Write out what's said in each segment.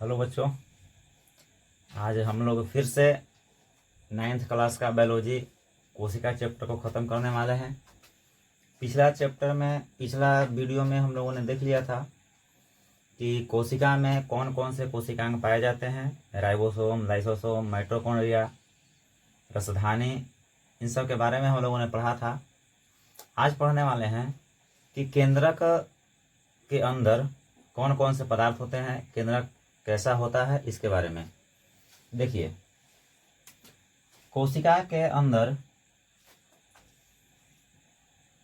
Hello बच्चों, आज हम लोग फिर से 9th क्लास का बायोलॉजी कोशिका चैप्टर को ख़त्म करने वाले हैं। पिछला वीडियो में हम लोगों ने देख लिया था कि कोशिका में कौन कौन से कोशिकांग पाए जाते हैं। राइबोसोम, लाइसोसोम, माइटोकॉन्ड्रिया, रसधानी, इन सब के बारे में हम लोगों ने पढ़ा था। आज पढ़ने वाले हैं कि केंद्रक के अंदर कौन कौन से पदार्थ होते हैं, केंद्रक कैसा होता है, इसके बारे में। देखिए, कोशिका के अंदर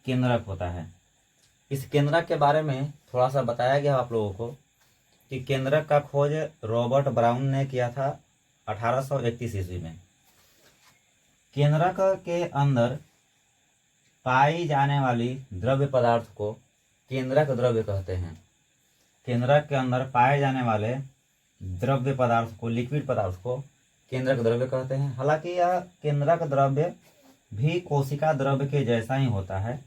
केंद्रक होता है। इस केंद्रक के बारे में थोड़ा सा बताया गया आप लोगों को कि केंद्रक का खोज रॉबर्ट ब्राउन ने किया था 1831 ईस्वी में। केंद्रक के अंदर पाई जाने वाली द्रव्य पदार्थ को केंद्रक द्रव्य कहते हैं। केंद्रक के अंदर पाए जाने वाले द्रव्य पदार्थ को, लिक्विड पदार्थ को केंद्रक द्रव्य कहते हैं। हालांकि यह केंद्रक द्रव्य भी कोशिका द्रव्य के जैसा ही होता है,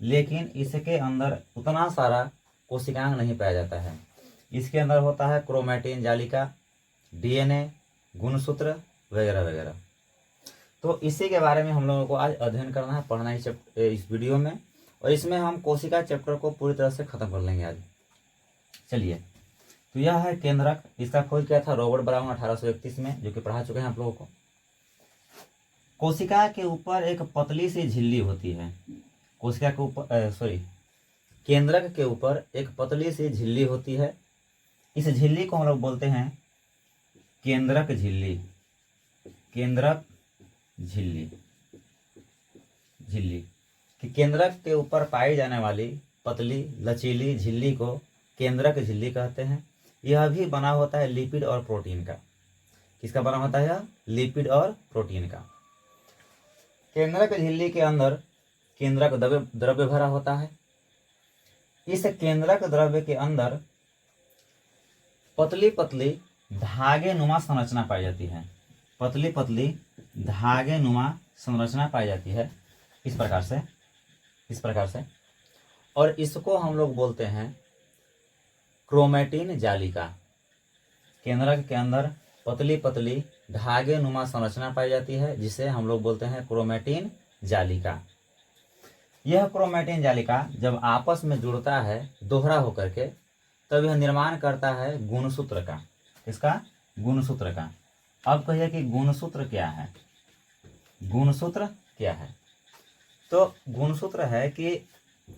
लेकिन इसके अंदर उतना सारा कोशिकांग नहीं पाया जाता है। इसके अंदर होता है क्रोमैटिन जालिका, डीएनए, गुणसूत्र वगैरह वगैरह। तो इसी के बारे में हम लोगों को आज अध्ययन करना है, पढ़ना है इस वीडियो में, और इसमें हम कोशिका चैप्टर को पूरी तरह से खत्म कर लेंगे आज। चलिए, तो यह है केंद्रक। इसका खोज किया था रॉबर्ट ब्राउन 1831 में, जो कि पढ़ा चुके हैं आप लोगों को। कोशिका के ऊपर एक पतली सी झिल्ली होती है। कोशिका के ऊपर केंद्रक के ऊपर एक पतली सी झिल्ली होती है। इस झिल्ली को हम लोग बोलते हैं केंद्रक झिल्ली। केंद्रक झिल्ली कि केंद्रक के ऊपर पाई जाने वाली पतली लचीली झिल्ली को केंद्रक झिल्ली कहते हैं। यह भी बना होता है लिपिड और प्रोटीन का। किसका बना होता है यह? लिपिड और प्रोटीन का। केंद्रक झिल्ली के अंदर केंद्रक द्रव्य भरा होता है। इस केंद्रक द्रव्य के अंदर पतली पतली धागे नुमा संरचना पाई जाती है। पतली पतली धागे नुमा संरचना पाई जाती है इस प्रकार से, और इसको हम लोग बोलते हैं क्रोमैटिन जालिका। केंद्रक के अंदर पतली पतली धागे नुमा संरचना पाई जाती है, जिसे हम लोग बोलते हैं क्रोमैटिन जालिका। यह क्रोमैटिन जालिका जब आपस में जुड़ता है दोहरा होकर के, तब यह निर्माण करता है गुणसूत्र का। इसका गुणसूत्र का। अब कहिए कि गुणसूत्र क्या है? गुणसूत्र क्या है? तो गुणसूत्र है कि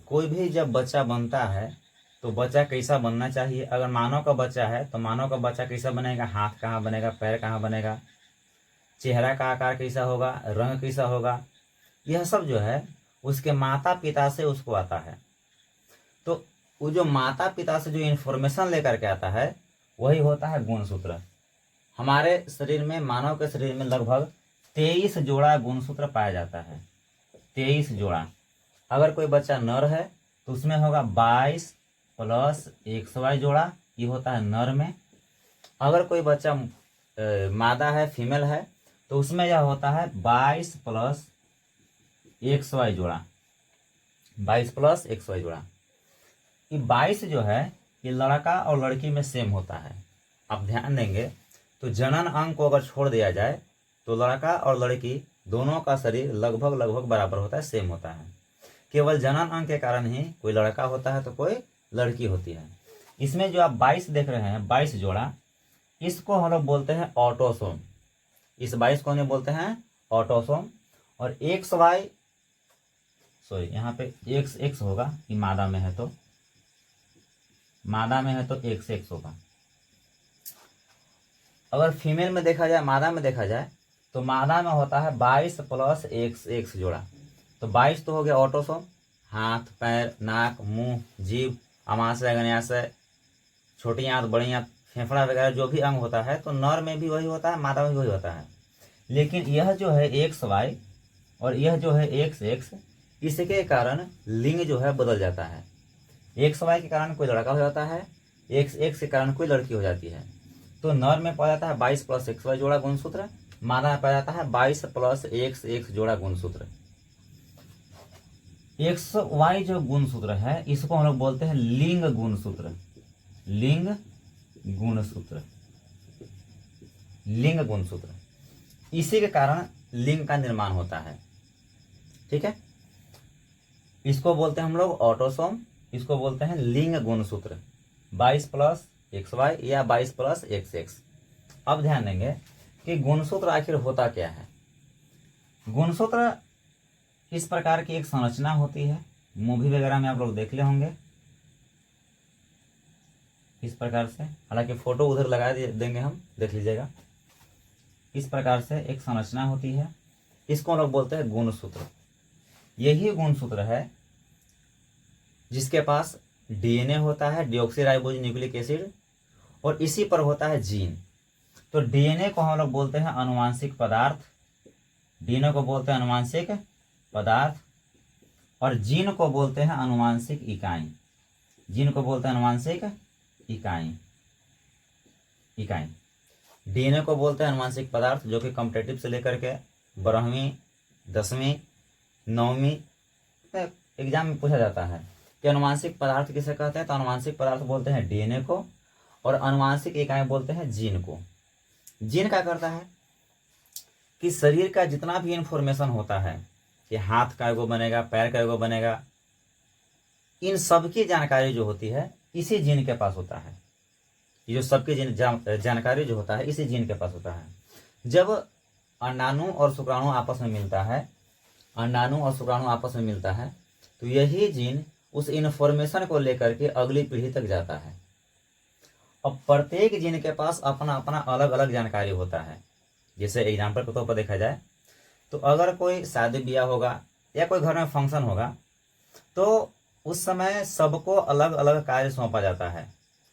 कोई भी जब बच्चा बनता है तो बच्चा कैसा बनना चाहिए। अगर मानव का बच्चा है तो मानव का बच्चा कैसा बनेगा, हाथ कहाँ बनेगा, पैर कहाँ बनेगा, चेहरा का आकार कैसा होगा, रंग कैसा होगा, यह सब जो है उसके माता पिता से उसको आता है। तो वो जो माता पिता से जो इन्फॉर्मेशन लेकर के आता है वही होता है गुणसूत्र। हमारे शरीर में, मानव के शरीर में लगभग 23 जोड़ा गुणसूत्र पाया जाता है। 23 जोड़ा। अगर कोई बच्चा नर है तो उसमें होगा 22 प्लस XY जोड़ा, ये होता है नर में। अगर कोई बच्चा मादा है, फीमेल है, तो उसमें यह होता है 22 प्लस XY जोड़ा। 22 प्लस XY जोड़ा। ये 22 जो है ये लड़का और लड़की में सेम होता है। आप ध्यान देंगे तो जनन अंग को अगर छोड़ दिया जाए तो लड़का और लड़की दोनों का शरीर लगभग बराबर होता है, सेम होता है। केवल जनन अंग के कारण ही कोई लड़का होता है तो कोई लड़की होती है। इसमें जो आप 22 देख रहे हैं, 22 जोड़ा, इसको हम लोग बोलते हैं ऑटोसोम। इस 22 को हम बोलते हैं ऑटोसोम। और यहाँ पे XX होगा, कि मादा में है तो XX होगा। अगर फीमेल में देखा जाए, मादा में देखा जाए, तो मादा में होता है 22 प्लस XX जोड़ा। तो 22 तो हो गया ऑटोसोम। हाथ, पैर, नाक, मुंह, जीभ, अमाशय, गन्याशय, छोटी आंत, बड़ी आंत, फेफड़ा वगैरह जो भी अंग होता है, तो नर में भी वही होता है, मादा में भी वही होता है। लेकिन यह जो है XY और यह जो है XX, इसके कारण लिंग जो है बदल जाता है। XY के कारण कोई लड़का हो जाता है, XX के कारण कोई लड़की हो जाती है। तो नर में पाया जाता है 22 प्लस XY जोड़ा गुणसूत्र, मादा में पाया जाता है 22 प्लस XX जोड़ा गुणसूत्र। XY जो गुणसूत्र है इसको हम लोग बोलते हैं लिंग गुणसूत्र। लिंग गुणसूत्र। लिंग गुणसूत्र, इसी के कारण लिंग का निर्माण होता है। ठीक है, इसको बोलते हैं हम लोग ऑटोसोम, इसको बोलते हैं लिंग गुणसूत्र, 22+XY या 22+XX। अब ध्यान देंगे कि गुणसूत्र आखिर होता क्या है। गुणसूत्र इस प्रकार की एक संरचना होती है, मूवी वगैरह में आप लोग देख ले होंगे इस प्रकार से, हालांकि फोटो उधर लगा देंगे हम, देख लीजिएगा। इस प्रकार से एक संरचना होती है, इसको हम लोग बोलते हैं गुणसूत्र। यही गुणसूत्र है जिसके पास डीएनए होता है, डीऑक्सीराइबोज न्यूक्लिक एसिड, और इसी पर होता है जीन। तो डीएनए को हम लोग बोलते हैं अनुवांशिक पदार्थ, डीएनए को बोलते हैं अनुवांशिक पदार्थ, और जीन को बोलते हैं अनुवांशिक इकाई। जीन को बोलते हैं अनुवांशिक इकाई। डीएनए को बोलते हैं अनुवांशिक पदार्थ, जो कि कॉम्पिटेटिव से लेकर के 12वीं 10वीं 9वीं एग्जाम में पूछा जाता है कि अनुवांशिक पदार्थ किसे कहते हैं। तो अनुवांशिक पदार्थ बोलते हैं डीएनए को, और अनुवांशिक इकाई बोलते हैं जीन को। जीन क्या करता है कि शरीर का जितना भी इंफॉर्मेशन होता है कि हाथ का एगो बनेगा, पैर का एगो बनेगा, इन सब की जानकारी जो होती है इसी जीन के पास होता है। ये जो सबकी जानकारी जो होता है इसी जीन के पास होता है। जब अंडाणु और शुक्राणु आपस में मिलता है, अंडाणु और शुक्राणु आपस में मिलता है, तो यही जीन उस इंफॉर्मेशन को लेकर के अगली पीढ़ी तक जाता है। अब प्रत्येक जीन के पास अपना अपना अलग अलग जानकारी होता है। जैसे एग्जाम्पल के तौर पर देखा जाए तो अगर कोई शादी ब्याह होगा या कोई घर में फंक्शन होगा, तो उस समय सबको अलग अलग कार्य सौंपा जाता है।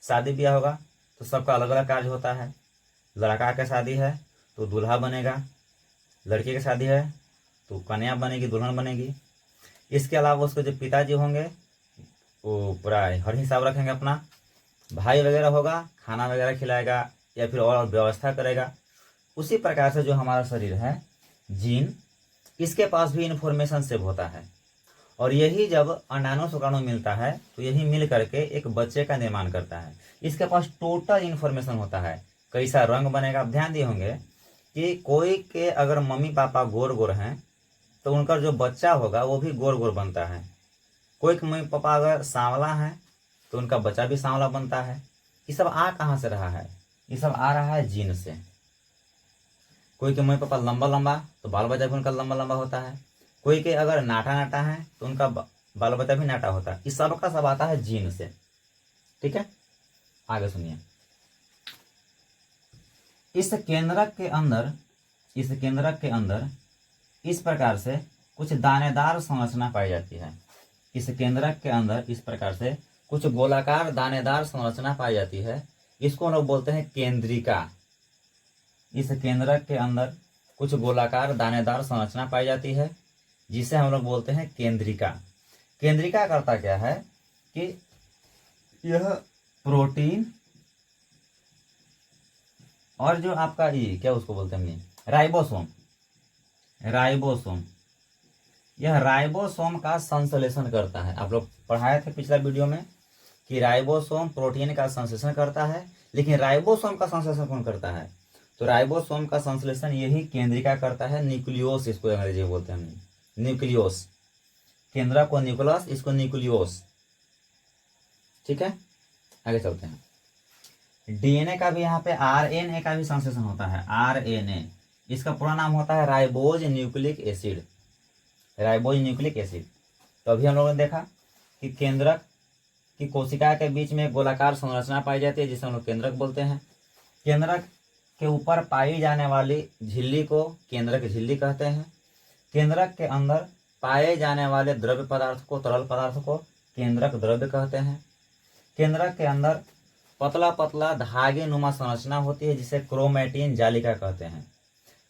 शादी ब्याह होगा तो सबका अलग अलग कार्य होता है। लड़का की शादी है तो दूल्हा बनेगा, लड़की की शादी है तो कन्या बनेगी, दुल्हन बनेगी। इसके अलावा उसके जो पिताजी होंगे वो पूरा हर हिसाब रखेंगे अपना। भाई वगैरह होगा, खाना वगैरह खिलाएगा या फिर और व्यवस्था करेगा। उसी प्रकार से जो हमारा शरीर है, जीन, इसके पास भी इंफॉर्मेशन सेव होता है, और यही जब अंडाणु शुक्राणु मिलता है तो यही मिल करके एक बच्चे का निर्माण करता है। इसके पास टोटल इंफॉर्मेशन होता है, कैसा रंग बनेगा। आप ध्यान दिए होंगे कि कोई के अगर मम्मी पापा गोर गोर हैं तो उनका जो बच्चा होगा वो भी गोर गोर बनता है। कोई के मम्मी पापा अगर सांवला हैं तो उनका बच्चा भी सांवला बनता है। ये सब आ कहाँ से रहा है? ये सब आ रहा है जीन से। कोई के मम्मी पापा लंबा लंबा तो बाल बच्चा भी उनका लंबा लंबा होता है। कोई के अगर नाटा नाटा है तो उनका बाल बच्चा भी नाटा होता है। इस सब का सब आता है जीन से। ठीक है, आगे सुनिए। इस केंद्रक के अंदर इस प्रकार से कुछ दानेदार संरचना पाई जाती है। इस केंद्रक के अंदर इस प्रकार से कुछ गोलाकार दानेदार संरचना पाई जाती है। इसको हम लोग बोलते हैं केंद्रिका। इस केंद्रक के अंदर कुछ गोलाकार दानेदार संरचना पाई जाती है जिसे हम लोग बोलते हैं केंद्रिका। केंद्रिका करता क्या है कि यह प्रोटीन और जो आपका ये क्या उसको बोलते हैं, राइबोसोम, यह राइबोसोम का संश्लेषण करता है। आप लोग पढ़ाए थे पिछला वीडियो में कि राइबोसोम प्रोटीन का संश्लेषण करता है, लेकिन राइबोसोम का संश्लेषण कौन करता है? तो राइबोसोम का संश्लेषण यही केंद्रिका करता है। न्यूक्लियोस इसको अंग्रेजी में बोलते हैं, न्यूक्लियोस। केंद्र को न्यूक्लियस, इसको न्यूक्लियोस। ठीक है, आगे चलते हैं। डीएनए का भी यहाँ पे आरएनए का भी संश्लेषण होता है। आरएनए, इसका पूरा नाम होता है ribose nucleic acid. Ribose nucleic acid. तो अभी हम लोगों ने देखा कि केंद्रक की कोशिका के बीच में गोलाकार संरचना पाई जाती है जिसे हम लोग केंद्रक बोलते हैं। केंद्रक के ऊपर पाई जाने वाली झिल्ली को केंद्रक झिल्ली कहते हैं। केंद्रक के अंदर पाए जाने वाले द्रव्य पदार्थ को, तरल पदार्थ को केंद्रक द्रव्य कहते हैं। केंद्रक के अंदर पतला पतला धागे नुमा संरचना होती है जिसे क्रोमैटिन जालिका कहते हैं।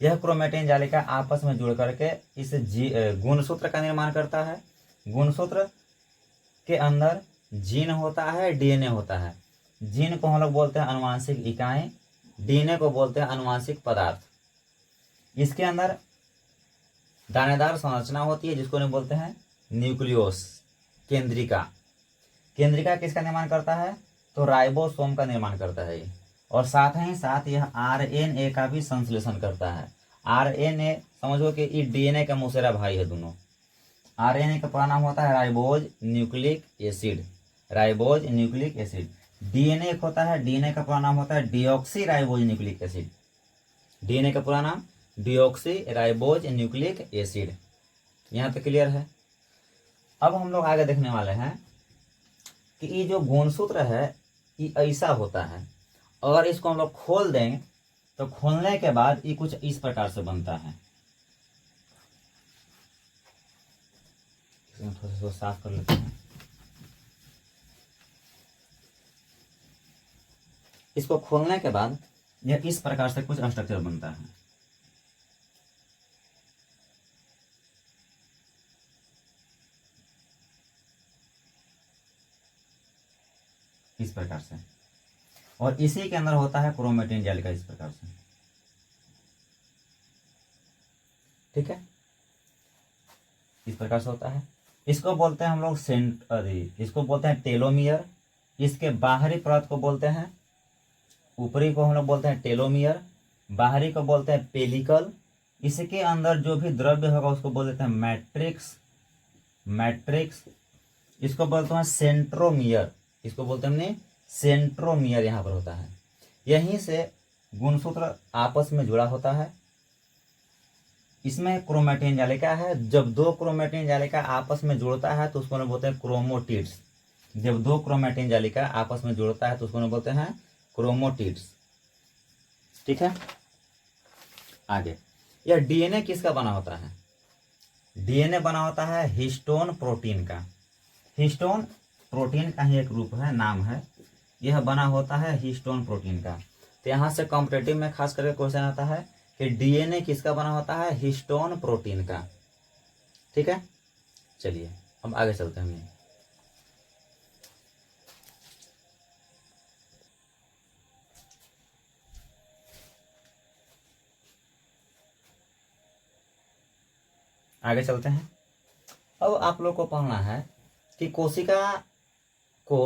यह क्रोमैटिन जालिका आपस में जुड़ करके इस गुणसूत्र का निर्माण करता है। गुणसूत्र के अंदर जीन होता है, डीएनए होता है। जीन को हम लोग बोलते हैं अनुवांशिक इकाई, डीएनए को बोलते हैं अनुवांशिक पदार्थ। इसके अंदर दानेदार संरचना होती है जिसको हम बोलते हैं न्यूक्लियोस। केंद्रिका, केंद्रिका किसका निर्माण करता है? तो राइबोसोम का निर्माण करता है। और साथ ही साथ यह RNA का भी संश्लेषण करता है। RNA समझो कि ये DNA का मौसेरा भाई है दोनों। RNA का पूरा नाम होता है ribose nucleic acid. Ribose nucleic acid. DNA एक होता है, DNA का पूरा नाम होता है deoxy ribose nucleic acid. DNA का पूरा नाम डिऑक्सी राइबोज न्यूक्लिक एसिड। यहाँ तक क्लियर है। अब हम लोग आगे देखने वाले हैं कि ये जो गुणसूत्र है ये ऐसा होता है। अगर इसको हम लोग खोल दें तो खोलने के बाद ये कुछ इस प्रकार से बनता है। थोड़ा सा साफ कर लेते हैं। इसको खोलने के बाद यह इस प्रकार से कुछ स्ट्रक्चर बनता है। इस प्रकार से, और इसी के अंदर होता है क्रोमेटिन जालिका इस प्रकार से। ठीक है, इस प्रकार से होता है। इसको बोलते हैं हम लोग इसको बोलते हैं टेलोमियर। इसके बाहरी परत को बोलते हैं, ऊपरी को हम लोग बोलते हैं टेलोमियर, बाहरी को बोलते हैं पेलिकल। इसके अंदर जो भी द्रव्य होगा उसको बोल देते हैं मैट्रिक्स। मैट्रिक्स इसको बोलते हैं सेंट्रोमियर। इसको बोलते हैं हमने सेंट्रोमियर। यहाँ पर होता है, यहीं से गुणसूत्र आपस में जुड़ा होता है। इसमें क्रोमेटिन जालिका है। जब दो क्रोमेटिन जालिका आपस में जुड़ता है तो उसको हम बोलते हैं क्रोमोटिड्स। जब दो क्रोमेटिन जालिका आपस में जुड़ता है तो उसको हम बोलते हैं क्रोमोटिड्स। ठीक है, आगे यह DNA किसका बना होता है? DNA बना होता है हिस्टोन प्रोटीन का। हिस्टोन प्रोटीन का ही एक रूप है, नाम है। यह बना होता है हिस्टोन प्रोटीन का। तो यहाँ से कॉम्पिटेटिव में खास करके क्वेश्चन आता है कि DNA किसका बना होता है? हिस्टोन प्रोटीन का। ठीक है, चलिए अब आगे चलते हैं। आगे चलते हैं। अब आप लोग को पढ़ना है कि कोशिका को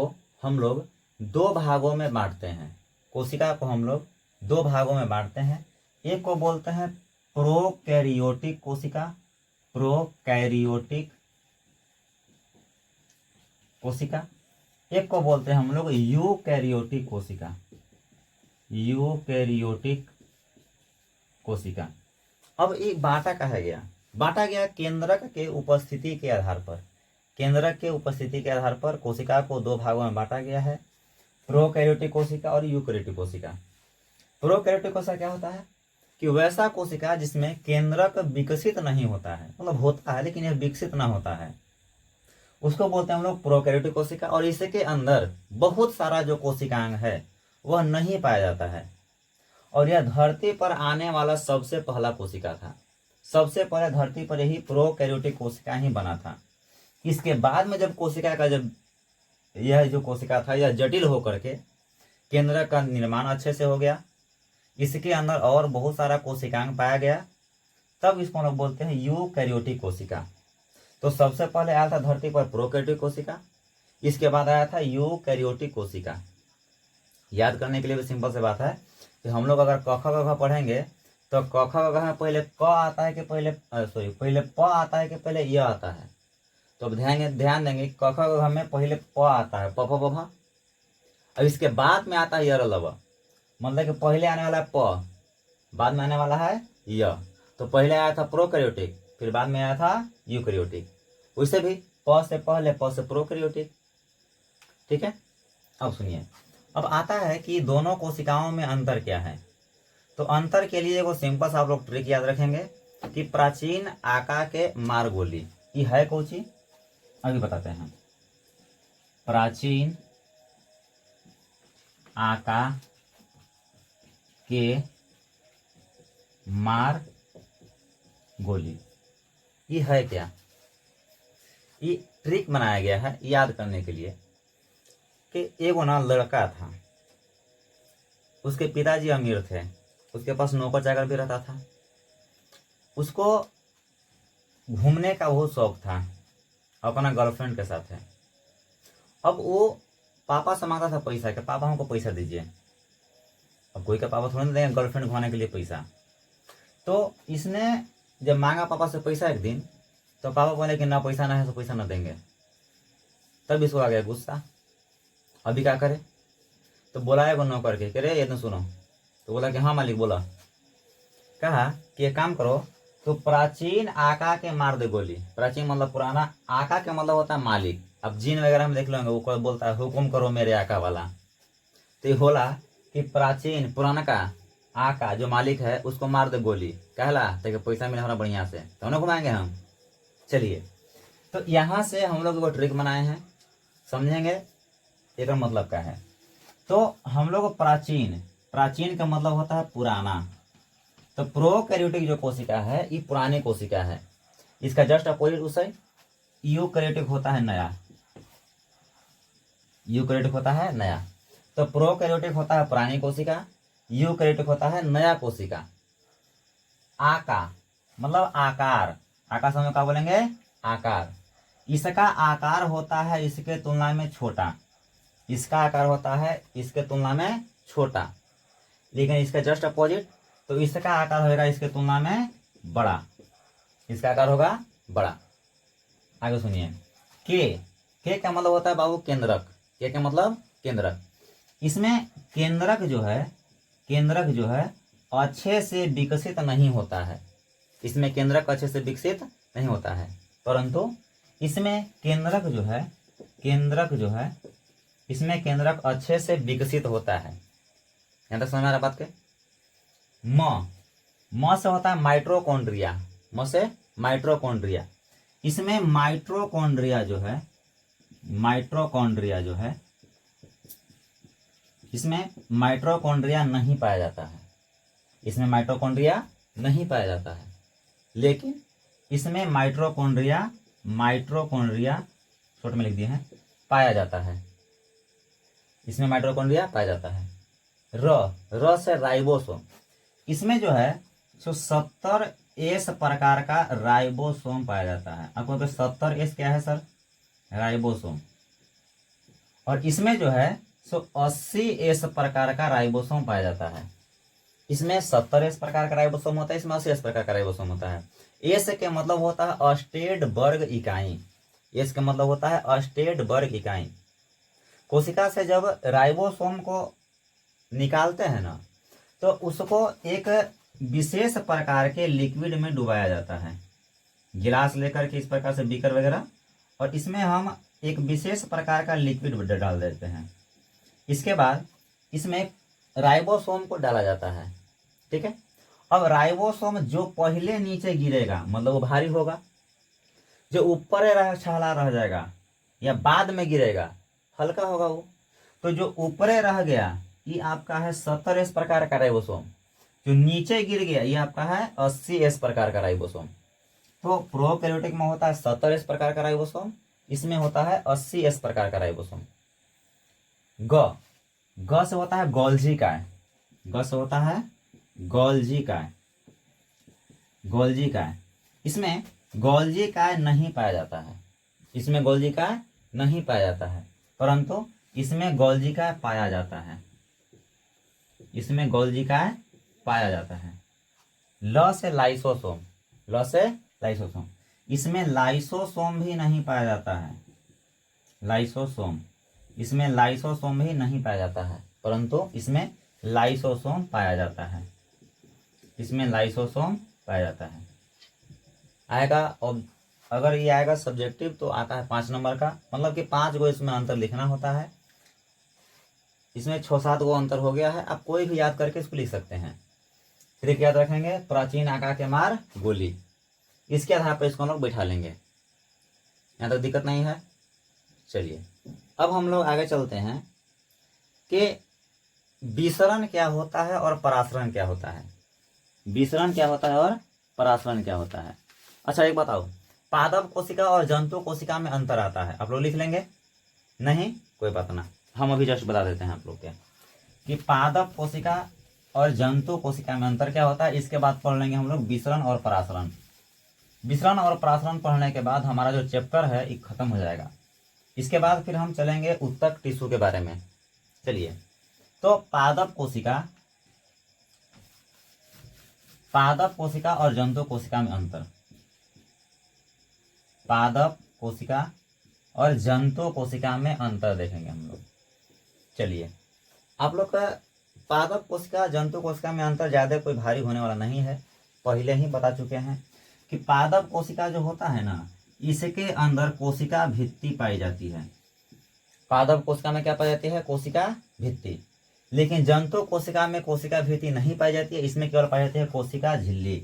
हम लोग दो भागों में बांटते हैं। कोशिका को हम लोग दो भागों में बांटते हैं। एक को बोलते हैं प्रोकैरियोटिक कोशिका। प्रोकैरियोटिक कोशिका। एक को बोलते हैं हम लोग यूकैरियोटिक कोशिका। यूकैरियोटिक कोशिका। अब ये बांटा कहा गया, बांटा गया केंद्रक के उपस्थिति के आधार पर। केंद्रक के उपस्थिति के आधार पर कोशिका को दो भागों में बांटा गया है, प्रोकैरियोटिक कोशिका और यूकैरियोटिक कोशिका। प्रोकैरियोटिक कोशिका क्या होता है कि वैसा कोशिका जिसमें केंद्रक विकसित नहीं होता है, मतलब होता है लेकिन यह विकसित ना होता है, उसको बोलते हैं हम लोग प्रोकैरियोटिक कोशिका। और इसके अंदर बहुत सारा जो कोशिकांग है वह नहीं पाया जाता है। और यह धरती पर आने वाला सबसे पहला कोशिका था। सबसे पहले धरती पर यही प्रोकैरियोटिक कोशिका ही बना था। इसके बाद में जब कोशिका का यह जो कोशिका था यह जटिल होकर के केंद्र का निर्माण अच्छे से हो गया, इसके अंदर और बहुत सारा कोशिकांग पाया गया, तब इसको हम लोग बोलते हैं यूकैरियोटिक कोशिका। तो सबसे पहले आया था धरती पर प्रोकैरियोटिक कोशिका, इसके बाद आया था यूकैरियोटिक कोशिका। याद करने के लिए भी सिंपल सी बात है कि हम लोग अगर क ख ग घ पढ़ेंगे तो क ख ग घ में पहले क आता है कि पहले प आता है कि पहले य आता है। तो अब ध्यान देंगे क ख ग घ में पहले प आता है, प फ ब भ। अब इसके बाद में आता है य र ल व, मतलब कि पहले आने वाला है प, बाद में आने वाला है य। तो पहले आया था प्रोकैरियोटिक, फिर बाद में आया था यूकैरियोटिक। वैसे भी प से पहले प से प्रोकैरियोटिक। ठीक है, अब सुनिए, अब आता है कि दोनों कोशिकाओं में अंतर क्या है। तो अंतर के लिए वो सिंपल सा आप लोग ट्रिक याद रखेंगे कि प्राचीन आका के मार्गोली, ये है कौन सी, अभी बताते हैं। प्राचीन आका के मार्गोली, ये है क्या? ये ट्रिक बनाया गया है याद करने के लिए कि एगो ना लड़का था, उसके पिताजी अमीर थे, उसके पास नौकर चाकर भी रहता था, उसको घूमने का बहुत शौक था अपना गर्लफ्रेंड के साथ है। अब वो पापा से मांगता था पैसा कि पापा हमको पैसा दीजिए। अब कोई का पापा थोड़ा ना देंगे गर्लफ्रेंड घुमाने के लिए पैसा। तो इसने जब मांगा पापा से पैसा एक दिन, तो पापा बोले कि ना पैसा ना है तो पैसा ना देंगे। तब इसको आ गया गुस्सा। अभी क्या करे, तो बोला है नौकर के, कह रहे ये तो सुनो। तो बोला कि हाँ मालिक बोला। कहा कि एक काम करो, तो प्राचीन आका के मार दे गोली। प्राचीन मतलब पुराना, आका के मतलब होता है मालिक। अब जीन वगैरह में देख लेंगे, वो बोलता है हुक्म करो मेरे आका वाला। तो ये बोला कि प्राचीन पुराना का आका जो मालिक है उसको मार दे गोली, कहला ताकि पैसा मिले हमारा बढ़िया से, तो ना घुमाएंगे हम। चलिए, तो यहाँ से हम लोग वो ट्रिक बनाए हैं, समझेंगे एक मतलब क्या है। तो हम लोग प्राचीन, प्राचीन का मतलब होता है पुराना। तो प्रोकैरियोटिक जो कोशिका है ये पुरानी कोशिका है। इसका जस्ट अपोजिट उसे यूकैरियोटिक होता है नया। यूकैरियोटिक होता है नया। तो प्रोकैरियोटिक होता है पुरानी कोशिका, यूकैरियोटिक होता है नया कोशिका। आका मतलब आकार, आकार समय क्या बोलेंगे, आकार। इसका आकार होता है इसके तुलना में छोटा, इसका आकार होता है इसके तुलना में छोटा। लेकिन इसका जस्ट अपोजिट, तो इसका आकार होगा इसके तुलना में बड़ा, इसका आकार होगा बड़ा। आगे सुनिए, के का मतलब होता है बाबू केंद्रक। के का मतलब केंद्रक। इसमें केंद्रक जो है, केंद्रक जो है अच्छे से विकसित नहीं होता है। इसमें केंद्रक अच्छे से विकसित नहीं होता है, परंतु इसमें केंद्रक जो है, केंद्रक जो है इसमें केंद्रक अच्छे से विकसित होता है। यहाँ तक समझ में आ रहा बात के। म से होता है माइट्रोकॉन्ड्रिया, म से माइट्रोकॉन्ड्रिया। इसमें माइट्रोकॉन्ड्रिया जो है, माइट्रोकॉन्ड्रिया जो है, इसमें माइट्रोकॉन्ड्रिया नहीं पाया जाता है। इसमें माइट्रोकॉन्ड्रिया नहीं पाया जाता है, लेकिन इसमें माइट्रोकॉन्ड्रिया, माइट्रोकॉन्ड्रिया छोटे में लिख दिए हैं, पाया जाता है। इसमें माइट्रोकॉन्ड्रिया पाया जाता है। र से राइबोसोम। इसमें जो है सो 70S प्रकार का राइबोसोम पाया जाता है। आपको तो 70S क्या है सर, राइबोसोम। और इसमें जो है सो 80S प्रकार का राइबोसोम पाया जाता है। इसमें 70S प्रकार का राइबोसोम होता है, इसमें 80S प्रकार का राइबोसोम होता है। एस के मतलब होता है अस्टेडबर्ग इकाई। एस का मतलब होता है अस्टेडबर्ग इकाई। कोशिका से जब राइबोसोम को निकालते हैं ना, तो उसको एक विशेष प्रकार के लिक्विड में डुबाया जाता है, गिलास लेकर के इस प्रकार से बीकर वगैरह, और इसमें हम एक विशेष प्रकार का लिक्विड डाल देते हैं। इसके बाद इसमें राइबोसोम को डाला जाता है, ठीक है। अब राइबोसोम जो पहले नीचे गिरेगा मतलब वो भारी होगा, जो ऊपर रह छाला रह जाएगा या बाद में गिरेगा हल्का होगा वो। तो जो ऊपर रह गया ये आपका है 70S प्रकार का राइबोसोम, जो नीचे गिर गया ये आपका है 80S प्रकार का राइबोसोम। तो प्रोकैरियोटिक में होता है 70S प्रकार का राइबोसोम, इसमें होता है 80S प्रकार का राइबोसोम। ग से होता है गोल्जी काय। ग से होता है गोल्जी काय, गोल्जी काय। इसमें गोल्जी काय नहीं पाया जाता है, इसमें गोल्जी काय नहीं पाया जाता है, परंतु इसमें गोल्जी काय पाया जाता है, इसमें गोल्जी काय पाया जाता है। ल से लाइसोसोम, ल से लाइसोसोम। इसमें लाइसोसोम भी नहीं पाया जाता है, लाइसोसोम। इसमें लाइसोसोम भी नहीं पाया जाता है, परंतु इसमें लाइसोसोम पाया जाता है, इसमें लाइसोसोम पाया जाता है। आएगा, और अगर ये आएगा सब्जेक्टिव तो आता है 5 नंबर का, मतलब कि 5 गो इसमें अंतर लिखना होता है। इसमें 6-7 गो अंतर हो गया है, आप कोई भी याद करके इसको लिख सकते हैं। ट्रिक याद रखेंगे, प्राचीन आका के मार गोली, इसके आधार पर इसको हम लोग बैठा लेंगे। यहाँ तक दिक्कत नहीं है। चलिए अब हम लोग आगे चलते हैं कि विसरण क्या होता है और परासरण क्या होता है। विसरण क्या होता है और परासरण क्या होता है। अच्छा एक बताओ, पादप कोशिका और जंतु कोशिका में अंतर आता है, आप लोग लिख लेंगे? नहीं, कोई बात ना, हम अभी जस्ट बता देते हैं आप लोग क्या कि पादप कोशिका और जंतु कोशिका में अंतर क्या होता है। इसके बाद पढ़ लेंगे हम लोग विसरण और परासरण। विसरण और परासरण पढ़ने के बाद हमारा जो चैप्टर है ये खत्म हो जाएगा। इसके बाद फिर हम चलेंगे उत्तक टिश्यू के बारे में। चलिए, तो पादप कोशिका पादप कोशिका और जंतु कोशिका में अंतर। पादप कोशिका और जंतु कोशिका में अंतर देखेंगे हम लोग। चलिए, आप लोग का पादप कोशिका जंतु कोशिका में अंतर ज़्यादा कोई भारी होने वाला नहीं है, पहले ही बता चुके हैं कि पादप कोशिका जो होता है ना, इसके अंदर कोशिका भित्ति पाई जाती है। पादप कोशिका में क्या पाई जाती है? कोशिका भित्ति। लेकिन जंतु कोशिका में कोशिका भित्ति नहीं पाई जाती है, इसमें केवल पाई जाती है कोशिका झिल्ली।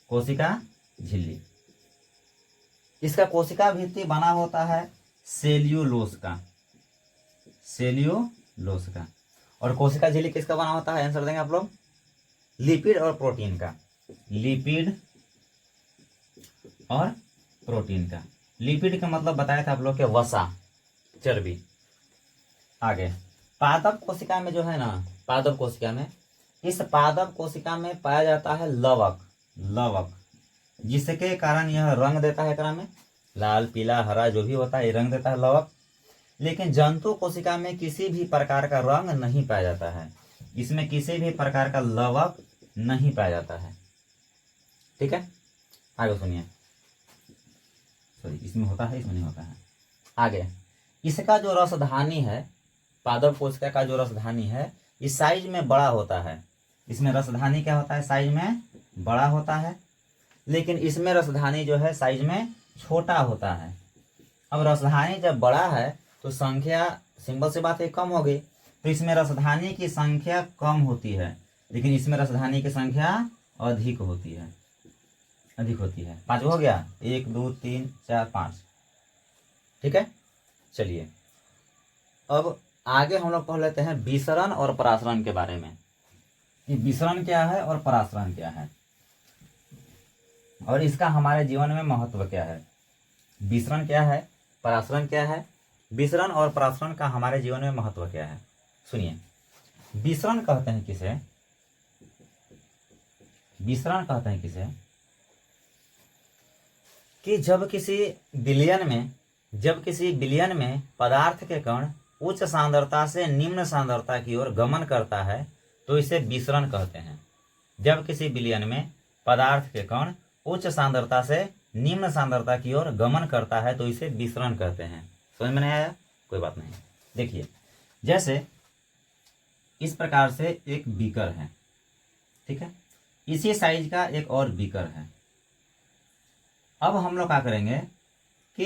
कोशिका झिल्ली। इसका कोशिका भित्ति बना होता है सेल्यूलोज का, सेल्यूलोज का। और कोशिका झिल्ली किसका बना होता है? आंसर देंगे आप लोग, लिपिड और प्रोटीन का। लिपिड और प्रोटीन का। लिपिड का मतलब बताया था आप लोग के वसा, चर्बी। आगे पादप कोशिका में जो है ना, पादप कोशिका में, इस पादप कोशिका में पाया जाता है लवक। लवक जिसके कारण यह रंग देता है, एकरा में लाल पीला हरा जो भी होता है ये रंग देता है लवक। लेकिन जंतु कोशिका में किसी भी प्रकार का रंग नहीं पाया जाता है, इसमें किसी भी प्रकार का लवक नहीं पाया जाता है। ठीक है, आगे सुनिए। सॉरी, इसमें होता है, इसमें नहीं होता है। आगे इसका जो रसधानी है, पादप कोशिका का जो रसधानी है, इस साइज में बड़ा होता है। इसमें रसधानी क्या होता है? साइज में बड़ा होता है। लेकिन इसमें रसधानी जो है साइज में छोटा होता है। अब रसधानी जब बड़ा है तो संख्या, सिंपल सी बात है, कम हो गई। तो इसमें रसधानी की संख्या कम होती है, लेकिन इसमें रसधानी की संख्या अधिक होती है, अधिक होती है। 5 हो गया, 1 2 3 4 5। ठीक है, चलिए अब आगे हम लोग पढ़ लेते हैं विसरण और परासरण के बारे में। ये विसरण क्या है और परासरण क्या है, और इसका हमारे जीवन में महत्व क्या है। विसरण क्या है, परासरण क्या है, विसरण और परासरण का हमारे जीवन में महत्व क्या है, सुनिए। विसरण कहते हैं किसे? विसरण कहते हैं किसे? कि जब किसी विलयन में पदार्थ के कण उच्च सांद्रता से निम्न सांद्रता की ओर गमन करता है तो इसे विसरण कहते हैं। जब किसी विलयन में पदार्थ के कण उच्च सांद्रता से निम्न सांद्रता की ओर गमन करता है तो इसे विसरण कहते हैं। समझ में नहीं आया? कोई बात नहीं। देखिए, जैसे इस प्रकार से एक बीकर है, ठीक है, इसी साइज का एक और बीकर है। अब हम लोग क्या करेंगे कि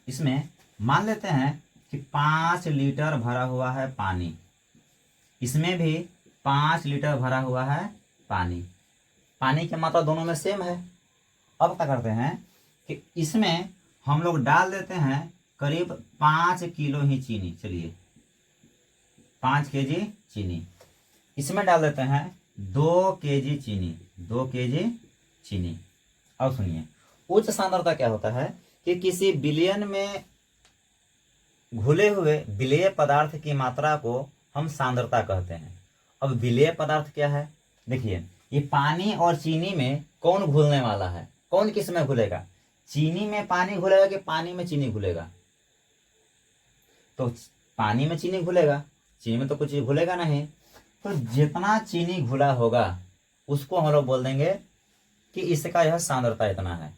इसमें मान लेते हैं कि 5 लीटर भरा हुआ है पानी, इसमें भी 5 लीटर भरा हुआ है पानी। पानी की मात्रा दोनों में सेम है। अब क्या करते हैं कि इसमें हम लोग डाल देते हैं करीब 5 किलो ही चीनी। चलिए, 5 केजी चीनी। इसमें डाल देते हैं 2 केजी चीनी, 2 केजी चीनी। अब सुनिए, उच्च सांद्रता क्या होता है कि किसी विलयन में घुले हुए विलेय पदार्थ की मात्रा को हम सांद्रता कहते हैं। अब विलेय पदार्थ क्या है? देखिए, ये पानी और चीनी में कौन घुलने वाला है? कौन किस में घुलेगा? चीनी में पानी घुलेगा कि पानी में चीनी घुलेगा? तो पानी में चीनी घुलेगा, चीनी में तो कुछ घुलेगा नहीं। तो जितना चीनी घुला होगा उसको हम लोग बोल देंगे कि इसका यह सांद्रता इतना है।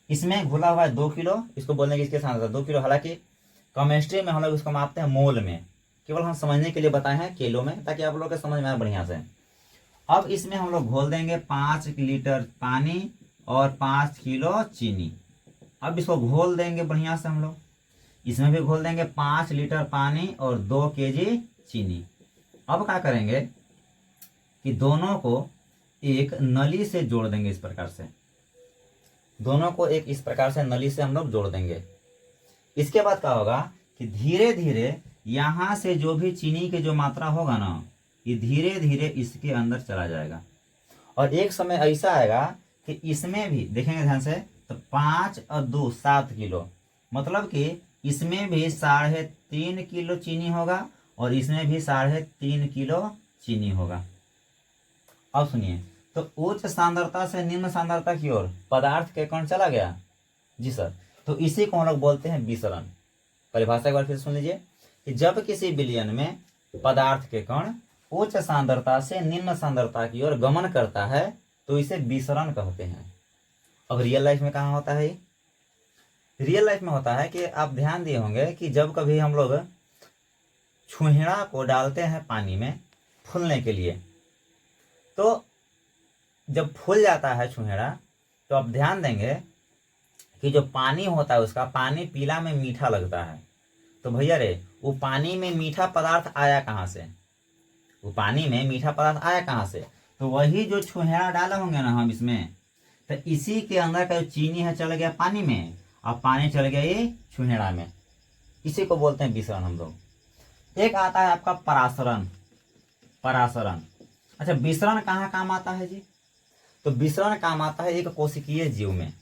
इसमें घुला हुआ है 2 किलो, इसको बोल देंगे इसकी सांद्रता 2 किलो। हालांकि केमिस्ट्री में हम लोग इसको मापते हैं मोल में, केवल हम समझने के लिए बताए हैं किलो में, ताकि आप लोग को समझ में आए बढ़िया से। अब इसमें हम लोग घोल देंगे 5 लीटर पानी और 5 किलो चीनी। अब इसको घोल देंगे बढ़िया से हम लोग। इसमें भी घोल देंगे 5 लीटर पानी और 2 केजी चीनी। अब क्या करेंगे कि दोनों को एक नली से जोड़ देंगे। इस प्रकार से दोनों को एक इस प्रकार से नली से हम लोग जोड़ देंगे। इसके बाद क्या होगा कि धीरे धीरे यहाँ से जो भी चीनी की जो मात्रा होगा ना, ये धीरे धीरे इसके अंदर चला जाएगा। और एक समय ऐसा आएगा कि इसमें भी देखेंगे ध्यान से, तो 5 और 2 7 किलो, मतलब कि इसमें भी 3.5 किलो चीनी होगा और इसमें भी 3.5 किलो चीनी होगा। अब सुनिए, तो उच्च सांद्रता से निम्न सांद्रता की ओर पदार्थ के कण चला गया। जी सर, तो इसी को हम लोग बोलते हैं विसरण। परिभाषा एक बार फिर सुन लीजिए कि जब किसी विलयन में पदार्थ के कण उच्च सांद्रता से निम्न सांद्रता की ओर गमन करता है तो इसे विसरण कहते हैं। अब रियल लाइफ में कहाँ होता है ये? रियल लाइफ में होता है कि आप ध्यान दिए होंगे कि जब कभी हम लोग छुहिड़ा को डालते हैं पानी में फूलने के लिए, तो जब फूल जाता है छुहिड़ा तो आप ध्यान देंगे कि जो पानी होता है उसका पानी पीला में मीठा लगता है। तो भैया रे, वो पानी में मीठा पदार्थ आया कहाँ से? वो पानी में मीठा पदार्थ आया कहाँ से? तो वही जो छुहिड़ा डाले होंगे ना हम इसमें, तो इसी के अंदर का जो चीनी है चल गया पानी में और पानी चल गया ये छुहिड़ा में। इसी को बोलते हैं विसरण हम लोग। एक आता है आपका परासरण। परासरण, अच्छा विसरण कहाँ काम आता है जी? तो विसरण काम आता है एक कोशिकीय जीव में,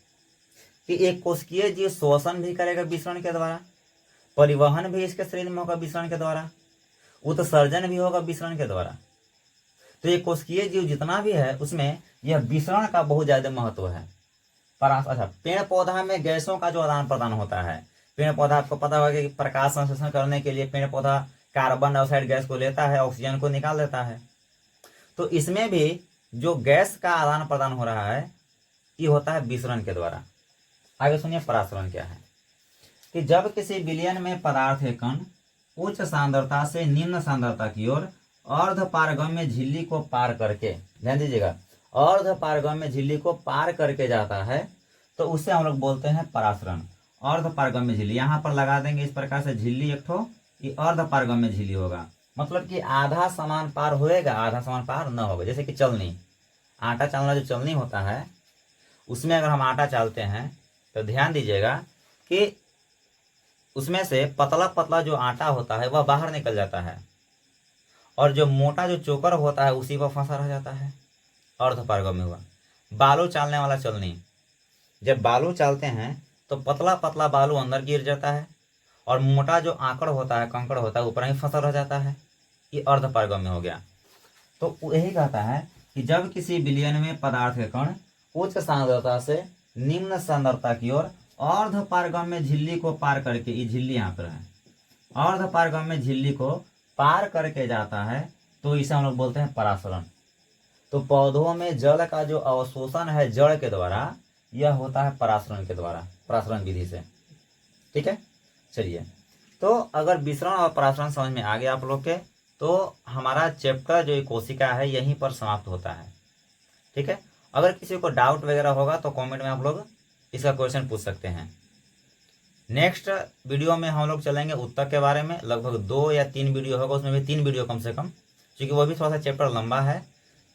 कि एक कोशिकीय जीव श्वसन भी करेगा विसरण के द्वारा, परिवहन भी इसके शरीर में होगा विसरण के द्वारा, उत्सर्जन भी होगा विसरण के द्वारा। तो ये कोशिकीय जीव जितना भी है उसमें यह विसरण का बहुत ज्यादा महत्व है। अच्छा, पेड़ पौधा में गैसों का जो आदान प्रदान होता है, पेड़ पौधा आपको पता होगा कि प्रकाश संश्लेषण करने के लिए पेड़ पौधा कार्बन डाइऑक्साइड गैस को लेता है, ऑक्सीजन को निकाल देता है। तो इसमें भी जो गैस का आदान प्रदान हो रहा है ये होता है विसरण के द्वारा। आगे सुनिए परासरण क्या है। कि जब किसी विलयन में पदार्थ के कण उच्च सांद्रता से निम्न सांद्रता की ओर अर्ध पारगम्य झिल्ली को पार करके, ध्यान दीजिएगा, अर्ध पारगम्य झिल्ली को पार करके जाता है तो उसे हम लोग बोलते हैं परासरण। अर्ध पारगम्य झिल्ली यहाँ पर लगा देंगे इस प्रकार से, झिल्ली एक ठो, ये अर्ध पारगम्य झिल्ली होगा, मतलब कि आधा समान पार होएगा, आधा समान पार न होगा। जैसे कि चलनी, आटा चालना जो चलनी होता है उसमें अगर हम आटा चालते हैं तो ध्यान दीजिएगा कि उसमें से पतला पतला जो आटा होता है वह बाहर निकल जाता है और जो मोटा जो चोकर होता है उसी पर फंसा रह जाता है, अर्ध पारगम्य हुआ। बालू चालने वाला चलनी, जब बालू चालते हैं तो पतला पतला बालू अंदर गिर जाता है और मोटा जो आंकड़ होता है, कंकड़ होता है, ऊपर ही फंसा रह जाता है, ये अर्ध पारगम्य हो गया। तो यही कहता है कि जब किसी विलयन में पदार्थ के कण उच्च सांद्रता से निम्न सांद्रता की ओर अर्ध पारगम्य झिल्ली को पार करके, ये झिल्ली यहाँ पर है, अर्ध पारगम्य झिल्ली को पार करके जाता है तो इसे हम लोग बोलते हैं परासरण। तो पौधों में जल का जो अवशोषण है जड़ के द्वारा, यह होता है परासरण के द्वारा, परासरण विधि से। ठीक है, चलिए, तो अगर विसरण और परासरण समझ में आ गया आप लोग के, तो हमारा चैप्टर जो कोशिका है यहीं पर समाप्त होता है। ठीक है, अगर किसी को डाउट वगैरह होगा तो कमेंट में आप लोग इसका क्वेश्चन पूछ सकते हैं। नेक्स्ट वीडियो में हम लोग चलेंगे उत्तक के बारे में, लगभग 2 या 3 वीडियो होगा, उसमें भी 3 वीडियो कम से कम, क्योंकि वो भी थोड़ा सा चैप्टर लंबा है,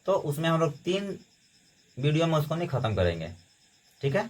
तो उसमें हम लोग 3 वीडियो में उसको नहीं खत्म करेंगे। ठीक है।